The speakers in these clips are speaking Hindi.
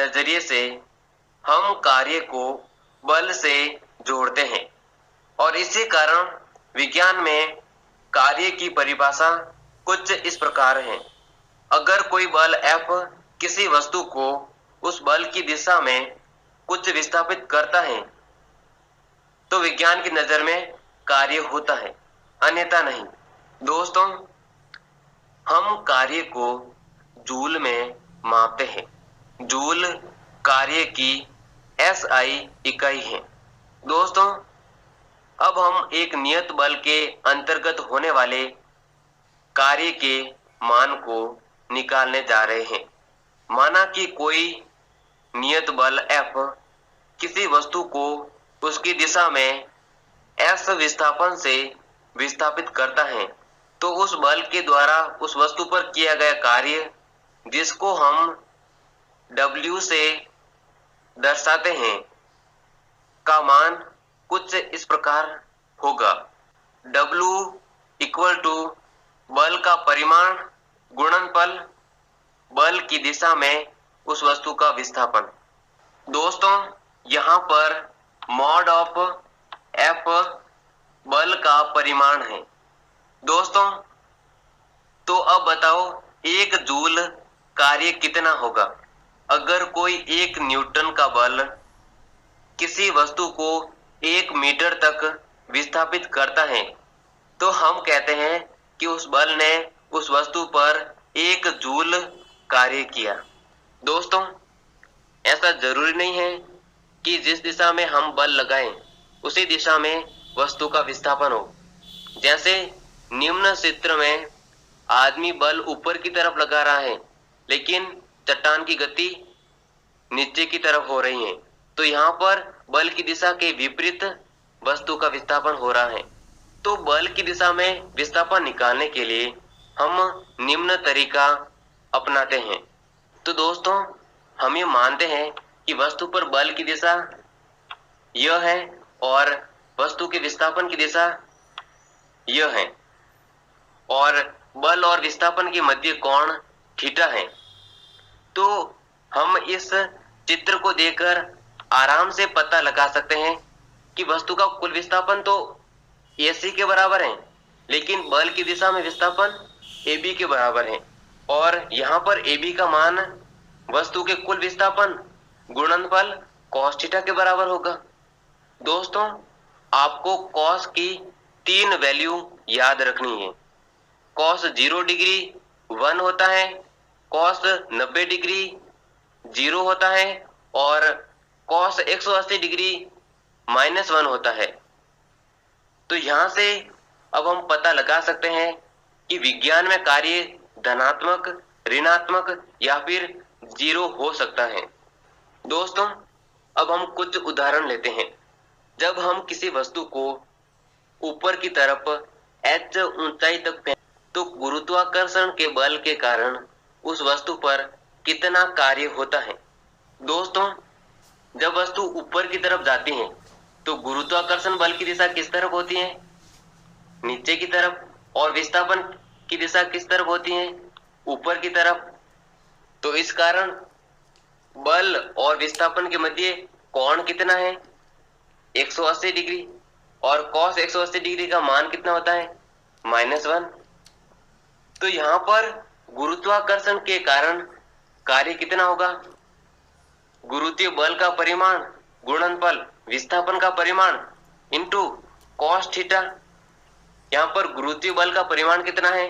नजरिए से हम कार्य को बल से जोड़ते हैं और इसी कारण विज्ञान में कार्य की परिभाषा कुछ इस प्रकार है। अगर कोई बल F किसी वस्तु को उस बल की दिशा में कुछ विस्थापित करता है तो विज्ञान की नजर में कार्य होता है, अन्यथा नहीं। दोस्तों, हम कार्य को जूल में मापते हैं। जूल कार्य की SI इकाई है। दोस्तों, अब हम एक नियत बल के अंतर्गत होने वाले कार्य के मान को निकालने जा रहे हैं। माना कि कोई नियत बल F किसी वस्तु को उसकी दिशा में S विस्थापन से विस्थापित करता है, तो उस बल के द्वारा उस वस्तु पर किया गया कार्य, जिसको हम W से दर्शाते हैं, का मान कुछ इस प्रकार होगा। W इक्वल टू बल का परिमाण गुणनफल बल की दिशा में उस वस्तु का विस्थापन। दोस्तों, यहाँ पर मॉड ऑफ F बल का परिमाण है। दोस्तों, तो अब बताओ एक जूल कार्य कितना होगा। अगर कोई 1 न्यूटन का बल किसी वस्तु को 1 मीटर तक विस्थापित करता है तो हम कहते हैं कि उस बल ने उस वस्तु पर 1 जूल कार्य किया। दोस्तों, ऐसा जरूरी नहीं है कि जिस दिशा में हम बल लगाएं उसी दिशा में वस्तु का विस्थापन हो। जैसे निम्न चित्र में आदमी बल ऊपर की तरफ लगा रहा है लेकिन चट्टान की गति नीचे की तरफ हो रही है, तो यहाँ पर बल की दिशा के विपरीत वस्तु का विस्थापन हो रहा है। तो बल की दिशा में विस्थापन निकालने के लिए हम निम्न तरीका अपनाते हैं। तो दोस्तों, हम ये मानते हैं कि वस्तु पर बल की दिशा यह है और वस्तु के विस्थापन की दिशा यह है और बल और विस्थापन के मध्य कोण थीटा है। तो हम इस चित्र को देखकर आराम से पता लगा सकते हैं कि वस्तु का कुल विस्थापन तो AC के बराबर है, लेकिन बल की दिशा में विस्थापन AB के बराबर है और यहाँ पर AB का मान वस्तु के कुल विस्थापन गुणनफल cos थीटा के बराबर होगा। दोस्तों, आपको cos की 3 वैल्यू याद रखनी है। cos 0 डिग्री 1 होता है, cos 90 डिग्री 0 होता है और cos 180 डिग्री -1 होता है। तो यहाँ से अब हम पता लगा सकते हैं कि विज्ञान में कार्य धनात्मक, ऋणात्मक या फिर 0 हो सकता है। दोस्तों, अब हम कुछ उदाहरण लेते हैं। जब हम किसी वस्तु को ऊपर की तरफ h ऊंचाई तक फेंक तो गुरुत्वाकर्षण के बल के कारण उस वस्तु पर कितना कार्य होता है। दोस्तों, जब वस्तु ऊपर की तरफ जाती है तो गुरुत्वाकर्षण बल की दिशा किस तरफ होती है? नीचे की तरफ। और विस्थापन की दिशा किस तरफ होती है? ऊपर की तरफ। तो इस कारण बल और विस्थापन के मध्य कोण कितना है? 180 डिग्री। और cos 180 डिग्री का मान कितना होता है? -1। तो यहाँ पर गुरुत्वाकर्षण के कारण कार्य कितना होगा? गुरुत्वीय बल का परिमाण गुणनफल विस्थापन का परिमाण इंटू cos थीटा। यहाँ पर गुरुत्वीय बल का परिमाण कितना है?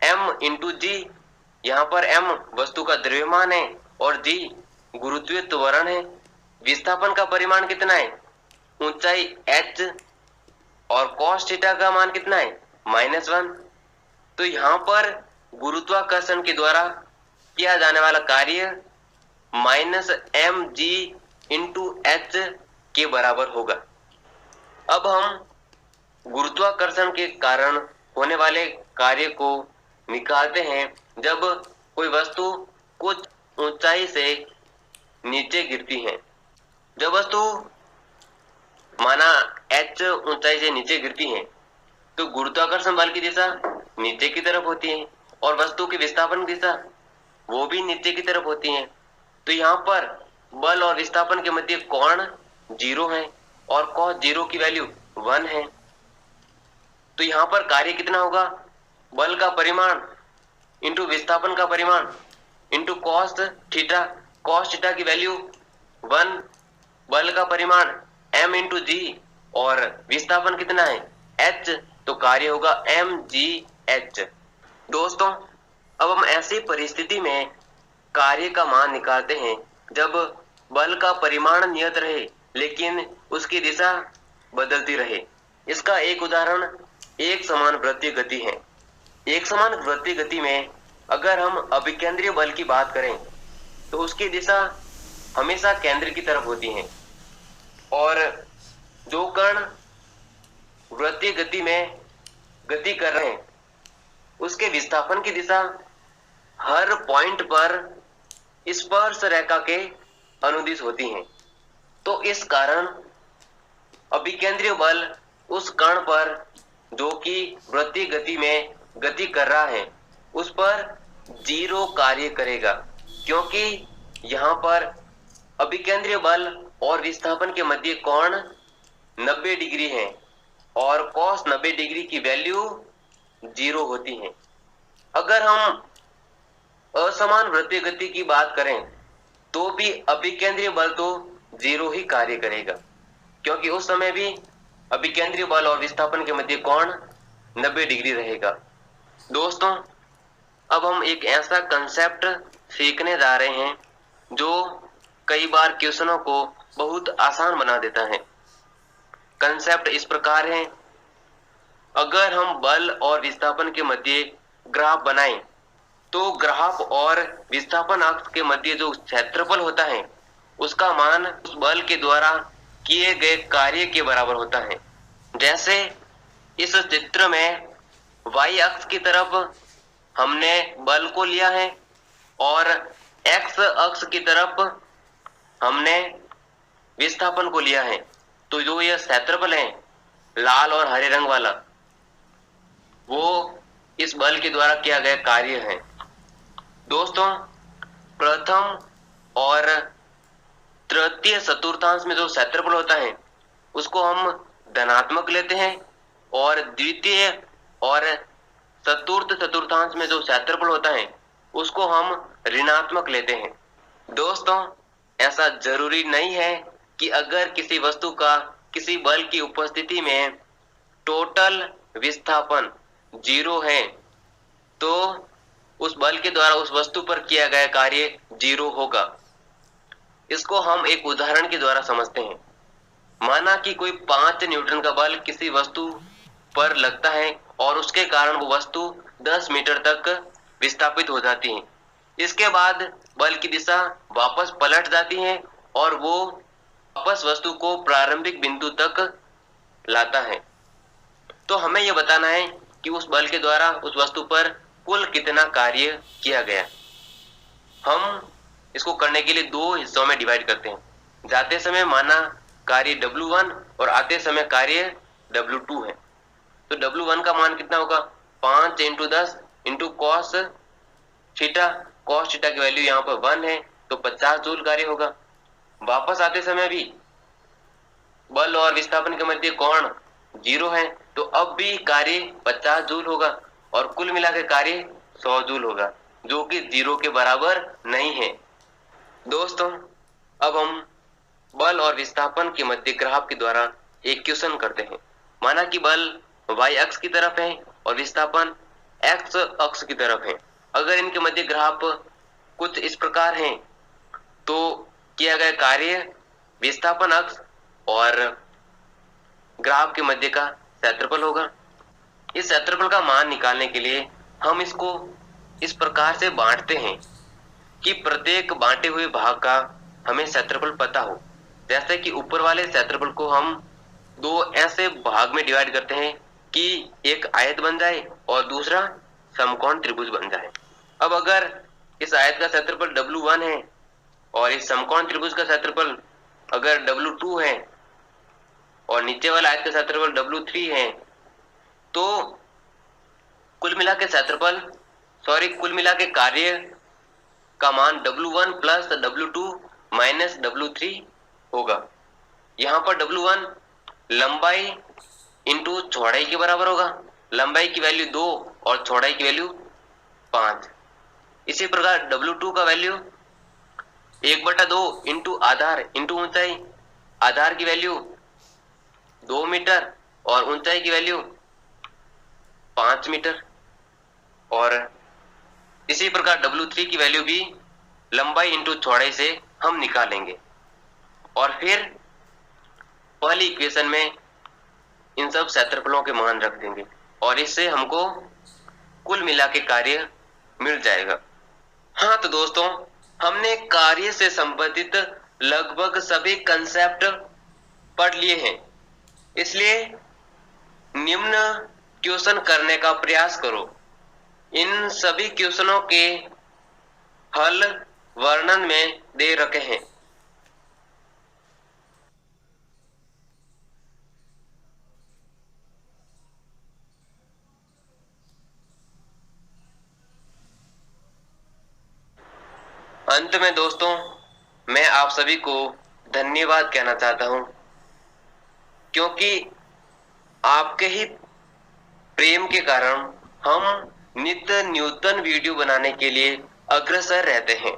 m इंटू जी। यहाँ पर m वस्तु का द्रव्यमान है और g गुरुत्वीय त्वरण है। विस्थापन का परिमाण कितना है? ऊंचाई h और cos थीटा का मान कितना है? -1। तो यहाँ पर गुरुत्वाकर्षण के द्वारा किया जाने वाला कार्य -mg इंटू h के बराबर होगा। अब हम गुरुत्वाकर्षण के कारण होने वाले कार्य को निकालते हैं जब कोई वस्तु कुछ ऊंचाई से नीचे गिरती है। जब वस्तु माना h ऊंचाई से नीचे गिरती है तो गुरुत्वाकर्षण बल की दिशा नीचे की तरफ होती है और वस्तु की विस्थापन दिशा वो भी नीचे की तरफ होती है। तो यहाँ पर बल और विस्थापन के मध्य कोण 0 है और cos 0 की वैल्यू 1 है। तो यहाँ पर कार्य कितना होगा? बल का परिमाण इंटू विस्थापन का परिमाण इंटू cos थीटा की वैल्यू 1, बल का परिमाण m इंटू जी और विस्थापन कितना है h, तो कार्य होगा mgh। दोस्तों, अब हम ऐसी परिस्थिति में कार्य का मान निकालते हैं जब बल का परिमाण नियत रहे लेकिन उसकी दिशा बदलती रहे। इसका एक उदाहरण एक समान वृत्तीय गति है। एक समान वृत्तीय गति में अगर हम अभिकेंद्रीय बल की बात करें तो उसकी दिशा हमेशा केंद्र की तरफ होती है और जो कण वृत्तीय गति में गति कर रहे हैं उसके विस्थापन की दिशा हर पॉइंट पर स्पर्श रेखा के अनुदिश होती है। तो इस कारण अभिकेंद्रीय बल उस कण पर जो कि वृत्तीय गति में गति कर रहा है उस पर 0 कार्य करेगा, क्योंकि यहाँ पर अभिकेंद्रीय बल और विस्थापन के मध्य कोण 90 डिग्री है और cos 90 डिग्री की वैल्यू 0 होती है। अगर हम असमान वृत्तीय गति की बात करें तो भी अभिकेंद्रीय बल तो 0 ही कार्य करेगा, क्योंकि उस समय भी अभिकेंद्रीय बल और विस्थापन के मध्य कोण 90 डिग्री रहेगा। दोस्तों, अब हम एक ऐसा कंसेप्ट सीखने जा रहे हैं जो कई बार क्वेश्चनों को बहुत आसान बना देता है। कंसेप्ट इस प्रकार है, अगर हम बल और विस्थापन के मध्य ग्राफ बनाएं तो ग्राफ और विस्थापन अक्ष के मध्य जो क्षेत्रफल होता है उसका मान उस बल के द्वारा किए गए कार्य के बराबर होता है। जैसे इस चित्र में y अक्ष की तरफ हमने बल को लिया है और x अक्ष की तरफ हमने विस्थापन को लिया है। तो जो यह क्षेत्रफल है लाल और हरे रंग वाला, वो इस बल के द्वारा किया गया कार्य है। दोस्तों, प्रथम और तृतीय चतुर्थांश में जो क्षेत्रफल होता है उसको हम धनात्मक लेते हैं और द्वितीय और चतुर्थ चतुर्थांश में जो क्षेत्रफल होता है उसको हम ऋणात्मक लेते हैं। दोस्तों, ऐसा जरूरी नहीं है कि अगर किसी वस्तु का किसी बल की उपस्थिति में टोटल विस्थापन 0 है तो उस बल के द्वारा उस वस्तु पर किया गया कार्य 0 होगा। इसको हम एक उदाहरण के द्वारा समझते हैं। माना कि कोई 5 न्यूटन का बल किसी वस्तु पर लगता है और उसके कारण वो वस्तु 10 मीटर तक विस्थापित हो जाती है। इसके बाद बल की दिशा वापस पलट जाती है और वो वापस वस्तु को प्रारंभिक बिंदु तक लाता है। तो हमें यह बताना है कि उस बल के द्वारा उस वस्तु पर कुल कितना कार्य किया गया। हम इसको करने के लिए 2 हिस्सों में डिवाइड करते हैं। जाते समय माना कार्य W1 और आते समय कार्य W2 है। तो W1 का मान कितना होगा? 5 × 10 × cos थीटा की वैल्यू यहाँ पर 1 है तो 50 जूल कार्य होगा। वापस आते समय भी बल और विस्थापन के मध्य कोण 0 है तो अब भी कार्य 50 जूल होगा और कुल मिलाकर कार्य 100 जूल होगा, जो कि 0 के बराबर नहीं है। दोस्तों, अब हम बल और विस्थापन के मध्य ग्राफ के द्वारा एक क्वेश्चन करते हैं। माना कि बल y अक्ष की तरफ है और विस्थापन x अक्ष की तरफ है। अगर इनके मध्य ग्राफ कुछ इस प्रकार है तो किया गया कार्य विस्थापन अक्ष और ग्राफ के मध्य का क्षेत्रफल होगा। इस क्षेत्रफल का मान निकालने के लिए हम इसको इस प्रकार से बांटते हैं कि प्रत्येक बांटे हुए भाग का हमें क्षेत्रफल पता हो। जैसे कि ऊपर वाले क्षेत्रफल को हम 2 ऐसे भाग में डिवाइड करते हैं कि एक आयत बन जाए और दूसरा समकोण त्रिभुज बन जाए। अब अगर इस आयत का क्षेत्रफल W1 है और इस समकोण त्रिभुज का क्षेत्रफल अगर W2 है और नीचे वाला आयत का क्षेत्रफल W3 है तो कुल मिला के कार्य का मान W1 plus W2 minus W3 होगा। यहाँ पर W1 लंबाई इंटू चौड़ाई के बराबर होगा। लंबाई की वैल्यू 2 और चौड़ाई की वैल्यू 5। इसी प्रकार W2 का वैल्यू 1/2 इंटू आधार इंटू ऊंचाई। आधार की वैल्यू 2 मीटर और ऊंचाई की वैल्यू 5 मीटर। और इसी प्रकार W3 की वैल्यू भी लंबाई इंटू चौड़ाई से हम निकालेंगे और फिर पहली इक्वेशन में इन सब क्षेत्रफलों के मान रख देंगे और इससे हमको कुल मिला के कार्य मिल जाएगा। हाँ तो दोस्तों, हमने कार्य से संबंधित लगभग सभी कंसेप्ट पढ़ लिए हैं, इसलिए निम्न क्वेश्चन करने का प्रयास करो। इन सभी क्वेश्चनों के हल वर्णन में दे रखे हैं। अंत में दोस्तों, मैं आप सभी को धन्यवाद कहना चाहता हूं, क्योंकि आपके ही प्रेम के कारण हम नित्य न्यूतन वीडियो बनाने के लिए अग्रसर रहते हैं।